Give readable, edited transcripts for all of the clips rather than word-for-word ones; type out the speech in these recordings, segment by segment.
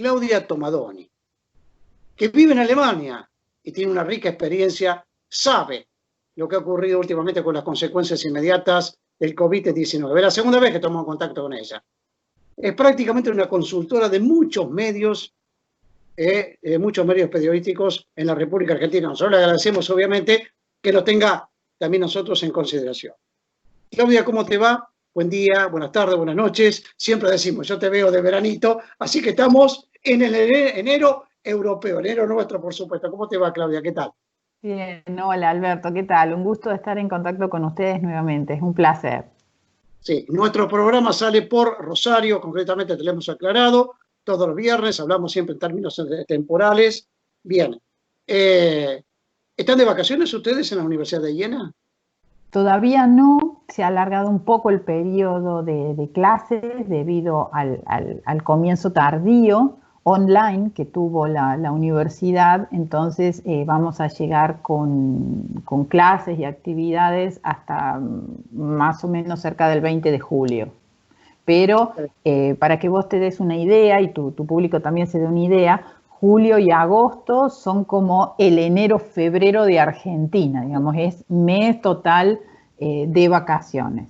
Claudia Tomadoni, que vive en Alemania y tiene una rica experiencia, sabe lo que ha ocurrido últimamente con las consecuencias inmediatas del COVID-19. Es la segunda vez que tomo contacto con ella. Es prácticamente una consultora de muchos medios periodísticos en la República Argentina. Nosotros le agradecemos, obviamente, que nos tenga también nosotros en consideración. Claudia, ¿cómo te va? Buen día, buenas tardes, buenas noches. Siempre decimos, yo te veo de veranito, así que estamos en el enero europeo, enero nuestro, por supuesto. ¿Cómo te va, Claudia? ¿Qué tal? Bien, hola Alberto, ¿qué tal? Un gusto de estar en contacto con ustedes nuevamente, es un placer. Sí, nuestro programa sale por Rosario, concretamente te lo hemos aclarado, todos los viernes, hablamos siempre en términos temporales. Bien, ¿están de vacaciones ustedes en la Universidad de Jena? Todavía no, se ha alargado un poco el periodo de clases debido al comienzo tardío online que tuvo la universidad, entonces vamos a llegar con clases y actividades hasta más o menos cerca del 20 de julio. Pero para que vos te des una idea y tu público también se dé una idea, julio y agosto son como el enero-febrero de Argentina, digamos, es mes total de vacaciones.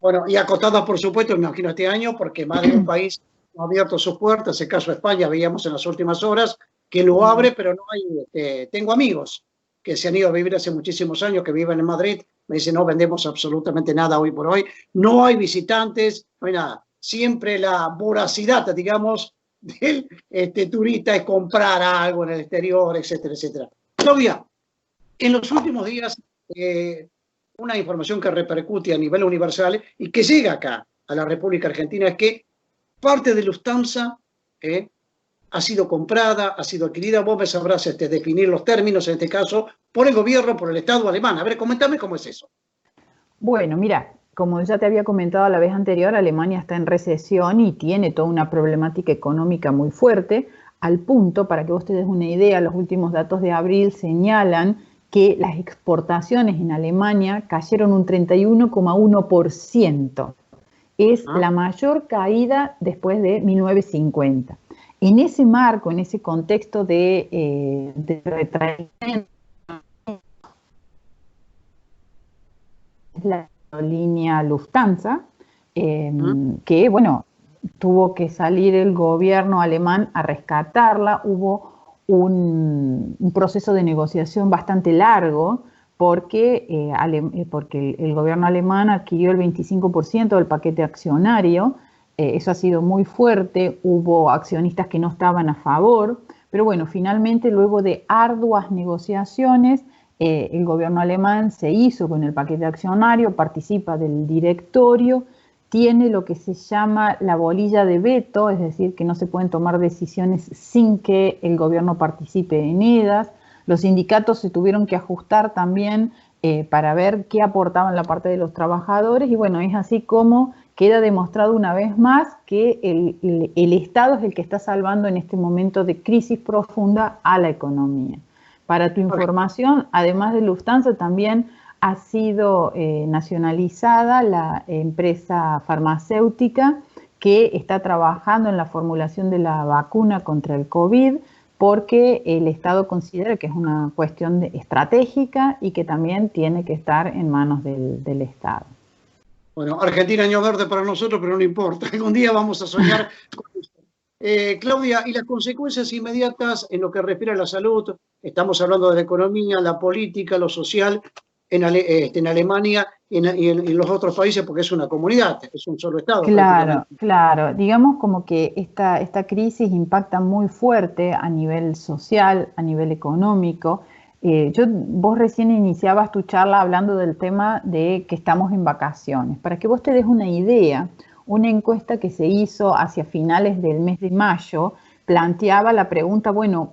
Bueno, y acotadas, por supuesto, me imagino este año, porque más de un país ha abierto sus puertas. El caso de España, veíamos en las últimas horas que lo abre, pero no hay. Tengo amigos que se han ido a vivir hace muchísimos años, que viven en Madrid. Me dicen, no vendemos absolutamente nada hoy por hoy. No hay visitantes, no hay nada. Siempre la voracidad, digamos, del turista es comprar algo en el exterior, etcétera, etcétera. Claudia, en los últimos días, una información que repercute a nivel universal y que llega acá a la República Argentina es que parte de Lufthansa ha sido comprada, ha sido adquirida. Vos me sabrás definir los términos, en este caso, por el gobierno, por el Estado alemán. A ver, coméntame cómo es eso. Bueno, mira, como ya te había comentado la vez anterior, Alemania está en recesión y tiene toda una problemática económica muy fuerte, al punto, para que vos te des una idea, los últimos datos de abril señalan que las exportaciones en Alemania cayeron un 31,1%. Es la mayor caída después de 1950. En ese marco, en ese contexto de retraimiento, la línea Lufthansa, que, bueno, tuvo que salir el gobierno alemán a rescatarla. Hubo un proceso de negociación bastante largo porque el gobierno alemán adquirió el 25% del paquete accionario. Eso ha sido muy fuerte, hubo accionistas que no estaban a favor, pero bueno, finalmente luego de arduas negociaciones, el gobierno alemán se hizo con el paquete accionario, participa del directorio, tiene lo que se llama la bolilla de veto, es decir, que no se pueden tomar decisiones sin que el gobierno participe en ellas. Los sindicatos se tuvieron que ajustar también para ver qué aportaban la parte de los trabajadores y bueno, es así como queda demostrado una vez más que el Estado es el que está salvando en este momento de crisis profunda a la economía. Para tu información, además de Lufthansa, también ha sido nacionalizada la empresa farmacéutica que está trabajando en la formulación de la vacuna contra el COVID, porque el Estado considera que es una cuestión estratégica y que también tiene que estar en manos del Estado. Bueno, Argentina año verde para nosotros, pero no importa. Algún día vamos a soñar con esto. Claudia, y las consecuencias inmediatas en lo que refiere a la salud, estamos hablando de la economía, la política, lo social, en Alemania y en los otros países, porque es una comunidad, es un solo Estado. Claro, claro. Digamos como que esta crisis impacta muy fuerte a nivel social, a nivel económico. Vos recién iniciabas tu charla hablando del tema de que estamos en vacaciones. Para que vos te des una idea, una encuesta que se hizo hacia finales del mes de mayo planteaba la pregunta, bueno,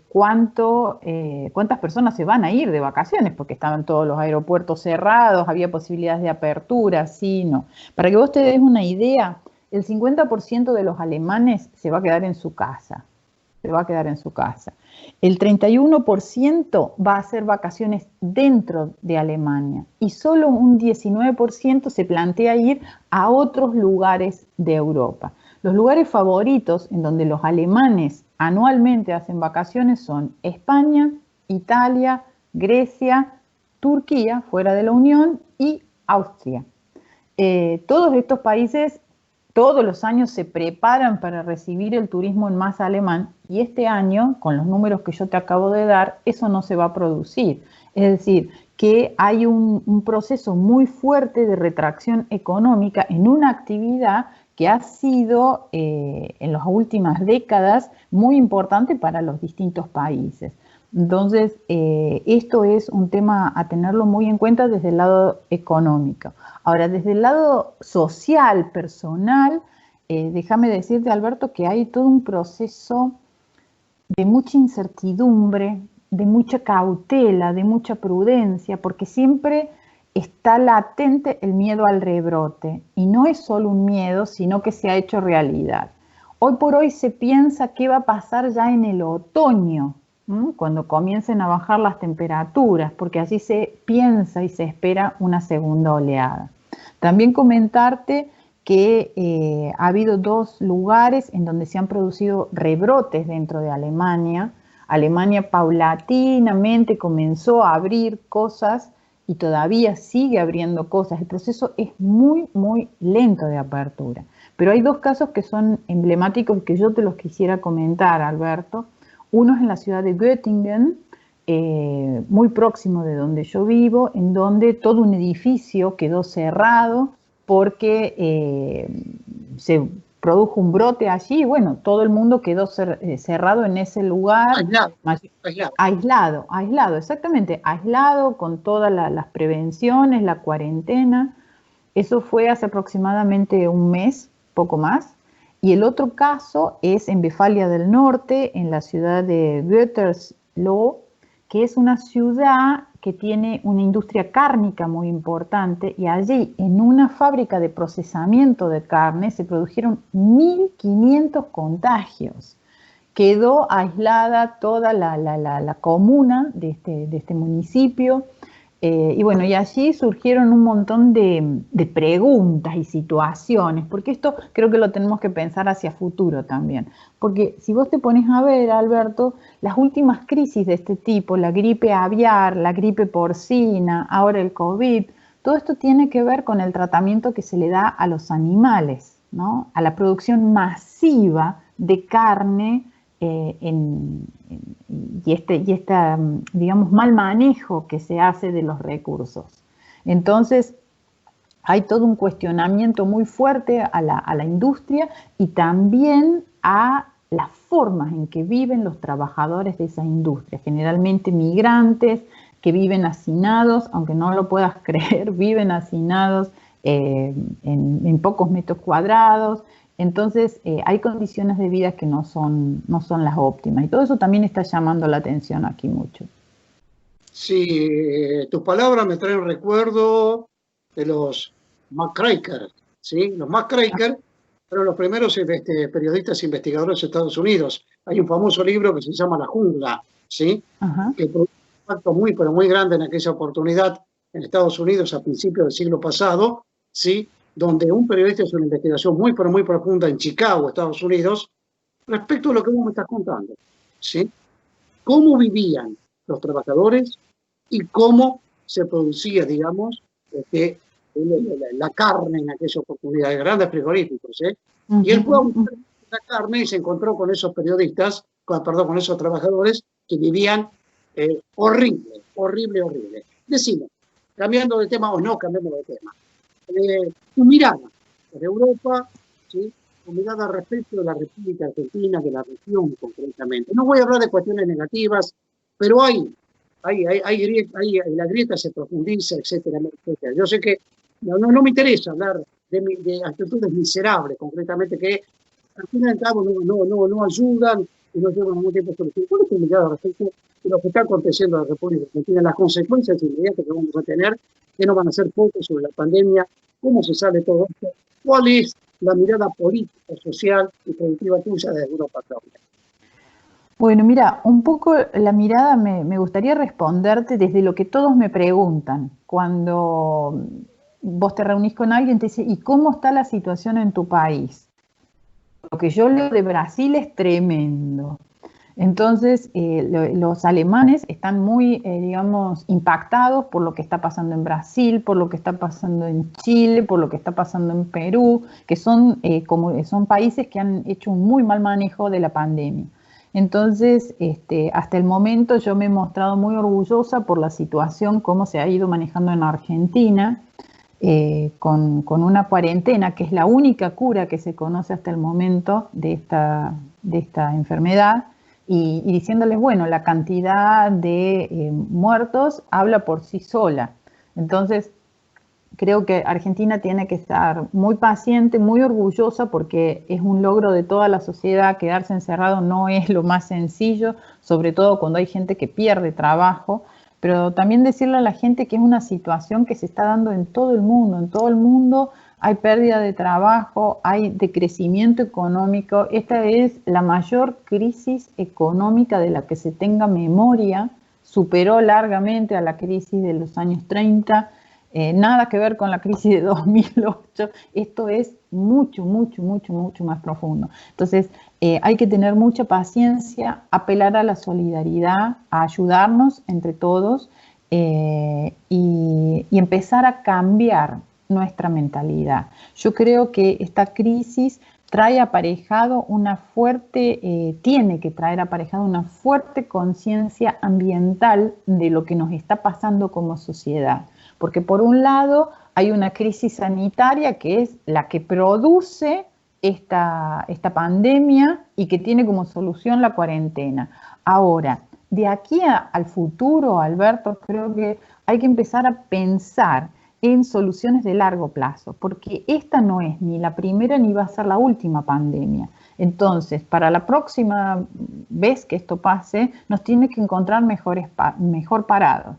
¿cuántas personas se van a ir de vacaciones? Porque estaban todos los aeropuertos cerrados, había posibilidades de apertura, sí, no. Para que vos te des una idea, el 50% de los alemanes se va a quedar en su casa. Se va a quedar en su casa. El 31% va a hacer vacaciones dentro de Alemania y solo un 19% se plantea ir a otros lugares de Europa. Los lugares favoritos en donde los alemanes anualmente hacen vacaciones son España, Italia, Grecia, Turquía, fuera de la Unión, y Austria. Todos estos países todos los años se preparan para recibir el turismo en masa alemán, y este año, con los números que yo te acabo de dar, eso no se va a producir. Es decir, que hay un proceso muy fuerte de retracción económica en una actividad que ha sido en las últimas décadas muy importante para los distintos países. Entonces, esto es un tema a tenerlo muy en cuenta desde el lado económico. Ahora, desde el lado social, personal, déjame decirte, Alberto, que hay todo un proceso de mucha incertidumbre, de mucha cautela, de mucha prudencia, porque siempre está latente el miedo al rebrote, y no es solo un miedo, sino que se ha hecho realidad. Hoy por hoy se piensa qué va a pasar ya en el otoño, cuando comiencen a bajar las temperaturas, porque así se piensa y se espera una segunda oleada. También comentarte que ha habido 2 lugares en donde se han producido rebrotes dentro de Alemania. Alemania paulatinamente comenzó a abrir cosas y todavía sigue abriendo cosas. El proceso es muy, muy lento de apertura. Pero hay 2 casos que son emblemáticos y que yo te los quisiera comentar, Alberto. Uno es en la ciudad de Göttingen, muy próximo de donde yo vivo, en donde todo un edificio quedó cerrado porque se produjo un brote allí, y bueno, todo el mundo quedó cerrado en ese lugar. Aislado, exactamente, aislado con todas las prevenciones, la cuarentena. Eso fue hace aproximadamente un mes, poco más. Y el otro caso es en Westfalia del Norte, en la ciudad de Gütersloh, que es una ciudad que tiene una industria cárnica muy importante, y allí en una fábrica de procesamiento de carne se produjeron 1.500 contagios. Quedó aislada toda la comuna de este municipio. Y bueno, y allí surgieron un montón de preguntas y situaciones, porque esto creo que lo tenemos que pensar hacia futuro también. Porque si vos te pones a ver, Alberto, las últimas crisis de este tipo, la gripe aviar, la gripe porcina, ahora el COVID, todo esto tiene que ver con el tratamiento que se le da a los animales, ¿no? A la producción masiva de carne, y este, digamos, mal manejo que se hace de los recursos. Entonces, hay todo un cuestionamiento muy fuerte a la industria, y también a las formas en que viven los trabajadores de esa industria, generalmente migrantes que viven hacinados, aunque no lo puedas creer, viven hacinados en pocos metros cuadrados. Entonces, hay condiciones de vida que no son las óptimas, y todo eso también está llamando la atención aquí mucho. Sí, tus palabras me traen recuerdo de los McCracken, ¿sí? Los McCracken fueron los primeros periodistas investigadores de Estados Unidos. Hay un famoso libro que se llama La Jungla, ¿sí? Que produjo un impacto muy, pero muy grande en aquella oportunidad en Estados Unidos a principios del siglo pasado, ¿sí? Donde un periodista hizo una investigación muy, pero muy profunda en Chicago, Estados Unidos, respecto a lo que vos me estás contando, ¿sí? Cómo vivían los trabajadores y cómo se producía, digamos, la carne en aquella oportunidad, de grandes frigoríficos, ¿eh? Y él fue a buscar la carne y se encontró con esos periodistas, con esos trabajadores que vivían horrible, horrible, horrible. Decimos, cambiando de tema o no cambiando de tema, tu mirada de Europa, ¿sí? Tu mirada respecto de la República Argentina, de la región concretamente. No voy a hablar de cuestiones negativas, pero la grieta se profundiza, etcétera, etcétera. Yo sé que no me interesa hablar de actitudes miserables, concretamente, que al fin y al cabo no ayudan y no llevan ningún tiempo solución. ¿Cuál es tu mirada respecto de lo que está aconteciendo en la República Argentina, las consecuencias inmediatas que vamos a tener, que no van a ser pocas sobre la pandemia, cómo se sale todo esto? ¿Cuál es la mirada política, social y productiva tuya desde Europa, Claudia? Bueno, mira, un poco la mirada me gustaría responderte desde lo que todos me preguntan. Cuando vos te reunís con alguien, te dice, ¿y cómo está la situación en tu país? lo que yo leo de Brasil es tremendo. Entonces, los alemanes están muy, digamos, impactados por lo que está pasando en Brasil, por lo que está pasando en Chile, por lo que está pasando en Perú, que son países que han hecho un muy mal manejo de la pandemia. Entonces, hasta el momento yo me he mostrado muy orgullosa por la situación, cómo se ha ido manejando en Argentina, con una cuarentena, que es la única cura que se conoce hasta el momento de esta enfermedad, y diciéndoles, bueno, la cantidad de muertos habla por sí sola. Entonces, creo que Argentina tiene que estar muy paciente, muy orgullosa, porque es un logro de toda la sociedad. Quedarse encerrado no es lo más sencillo, sobre todo cuando hay gente que pierde trabajo, pero también decirle a la gente que es una situación que se está dando en todo el mundo hay pérdida de trabajo, hay decrecimiento económico. Esta es la mayor crisis económica de la que se tenga memoria, superó largamente a la crisis de los años 30, nada que ver con la crisis de 2008, esto es mucho más profundo. Entonces, hay que tener mucha paciencia, apelar a la solidaridad, a ayudarnos entre todos y empezar a cambiar nuestra mentalidad. Yo creo que esta crisis trae aparejado tiene que traer aparejado una fuerte conciencia ambiental de lo que nos está pasando como sociedad. Porque por un lado hay una crisis sanitaria que es la que produce esta pandemia y que tiene como solución la cuarentena. Ahora, de aquí al futuro, Alberto, creo que hay que empezar a pensar en soluciones de largo plazo, porque esta no es ni la primera ni va a ser la última pandemia. Entonces, para la próxima vez que esto pase, nos tiene que encontrar mejor parados.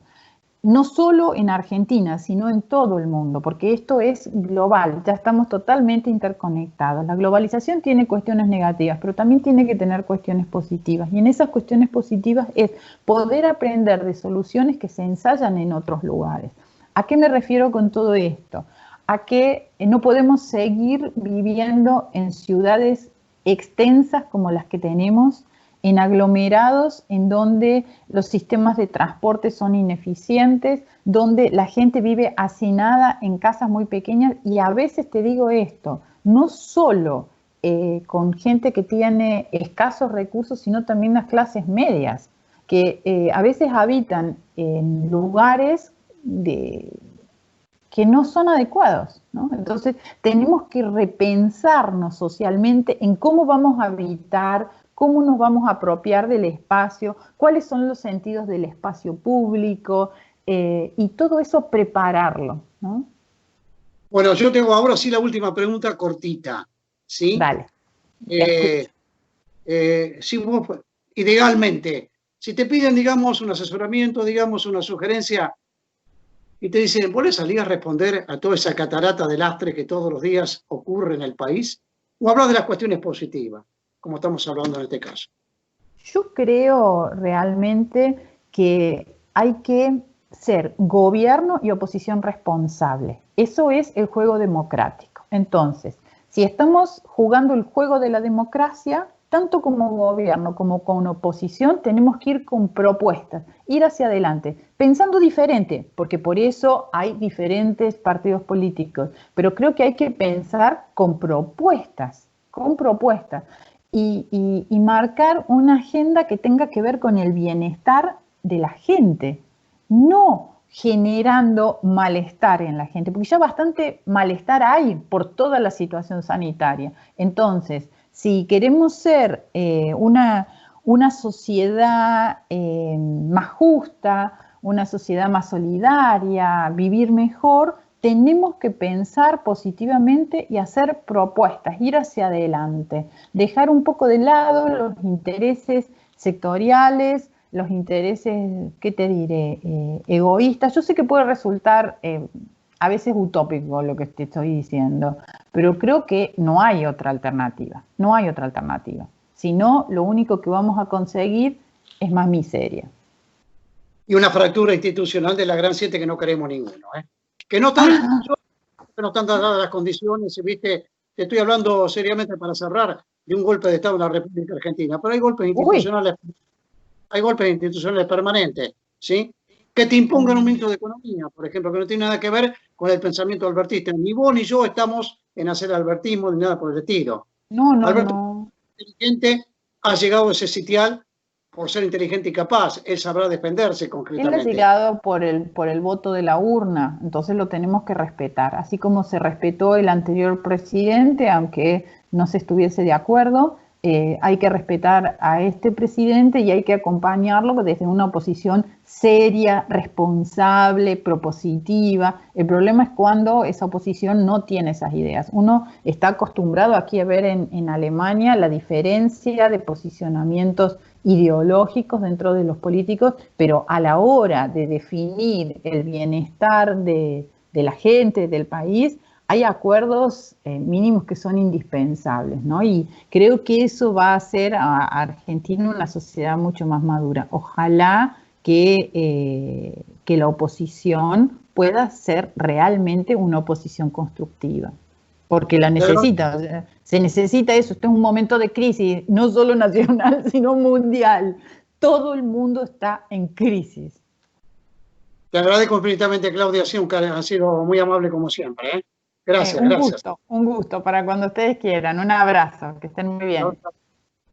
No solo en Argentina, sino en todo el mundo, porque esto es global, ya estamos totalmente interconectados. La globalización tiene cuestiones negativas, pero también tiene que tener cuestiones positivas. Y en esas cuestiones positivas es poder aprender de soluciones que se ensayan en otros lugares. ¿A qué me refiero con todo esto? A que no podemos seguir viviendo en ciudades extensas como las que tenemos, en aglomerados en donde los sistemas de transporte son ineficientes, donde la gente vive hacinada en casas muy pequeñas, y a veces te digo esto, no solo con gente que tiene escasos recursos, sino también las clases medias, que a veces habitan en lugares que no son adecuados, ¿no? Entonces tenemos que repensarnos socialmente en cómo vamos a habitar, cómo nos vamos a apropiar del espacio, cuáles son los sentidos del espacio público, y todo eso prepararlo, ¿no? Bueno, yo tengo ahora sí la última pregunta cortita, ¿sí? Dale. Si vos, idealmente, si te piden, digamos, un asesoramiento, digamos, una sugerencia, y te dicen, ¿vos le salís a responder a toda esa catarata de lastre que todos los días ocurre en el país? ¿O hablas de las cuestiones positivas, como estamos hablando en este caso? Yo creo realmente que hay que ser gobierno y oposición responsable. Eso es el juego democrático. Entonces, si estamos jugando el juego de la democracia, tanto como gobierno como con oposición, tenemos que ir con propuestas, ir hacia adelante, pensando diferente, porque por eso hay diferentes partidos políticos, pero creo que hay que pensar con propuestas, y marcar una agenda que tenga que ver con el bienestar de la gente, no generando malestar en la gente, porque ya bastante malestar hay por toda la situación sanitaria. Entonces, si queremos ser una sociedad más justa, una sociedad más solidaria, vivir mejor, tenemos que pensar positivamente y hacer propuestas, ir hacia adelante, dejar un poco de lado los intereses sectoriales, los intereses, ¿qué te diré?, egoístas. Yo sé que puede resultar a veces utópico lo que te estoy diciendo, pero creo que no hay otra alternativa, Si no, lo único que vamos a conseguir es más miseria. Y una fractura institucional de la gran siete que no queremos ninguno, ¿eh? Que no están dadas las condiciones, ¿viste? Te estoy hablando seriamente para cerrar de un golpe de Estado en la República Argentina, pero hay golpes institucionales permanentes, ¿sí? Que te impongan un ministro de Economía, por ejemplo, que no tiene nada que ver con el pensamiento albertista. Ni vos ni yo estamos en hacer albertismo ni nada por el estilo. No, no, Alberto, no. inteligente, ha llegado a ese sitial por ser inteligente y capaz. Él sabrá defenderse Él ha concretamente. llegado por el voto de la urna, entonces lo tenemos que respetar. Así como se respetó el anterior presidente, aunque no se estuviese de acuerdo, hay que respetar a este presidente y hay que acompañarlo desde una oposición seria, responsable, propositiva. El problema es cuando esa oposición no tiene esas ideas. Uno está acostumbrado aquí a ver en Alemania la diferencia de posicionamientos ideológicos dentro de los políticos, pero a la hora de definir el bienestar de la gente, del país, hay acuerdos mínimos que son indispensables, ¿no? Y creo que eso va a hacer a Argentina una sociedad mucho más madura. Ojalá que la oposición pueda ser realmente una oposición constructiva, porque la necesita. O sea, se necesita eso. Este es un momento de crisis, no solo nacional, sino mundial. Todo el mundo está en crisis. Te agradezco infinitamente, Claudia, ha sido muy amable como siempre. Gracias, Un gracias. gusto para cuando ustedes quieran. Un abrazo, que estén muy bien.